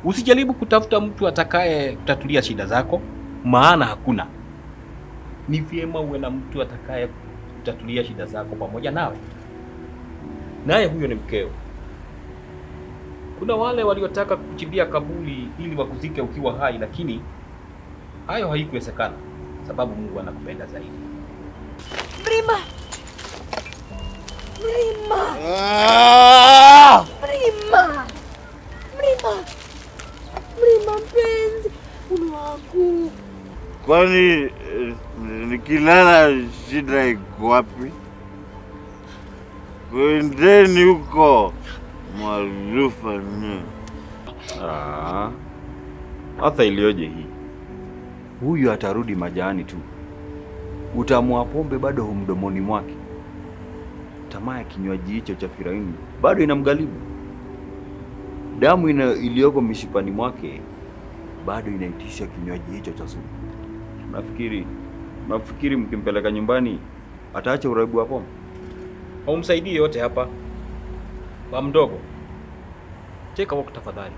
Usijaribu kutafuta mtu atakaye kutatulia shida zako, maana hakuna. Ni vyema uwe na mtu atakaye kutatulia shida zako pamoja nawe, naye huyo ni mkeo. Kuna wale waliotaka kukuchimbia kaburi ili wakuzike ukiwa hai, lakini hayo haikuwezekana sababu Mungu anakupenda zaidi. Mrima! Mrima! Mrima! Mrima! Mrima mpenzi, wangu. Kwani nikilala shida iko wapi? Kwendeni huko maarufa ni. Hata ilioje hii? Huyu atarudi majani tu. Utamu wa pombe bado humdomoni mwake. Tamaa ya kinywaji hicho cha Firauni bado inamgharimu. Damu iliyoko mishipani mwake bado inaitisha kinywaji hicho cha sumu. Nafikiri mkimpeleka nyumbani ataacha uraibu wa pombe? Haumsaidii yote hapa. Ba mdogo, cheka wako tafadhali.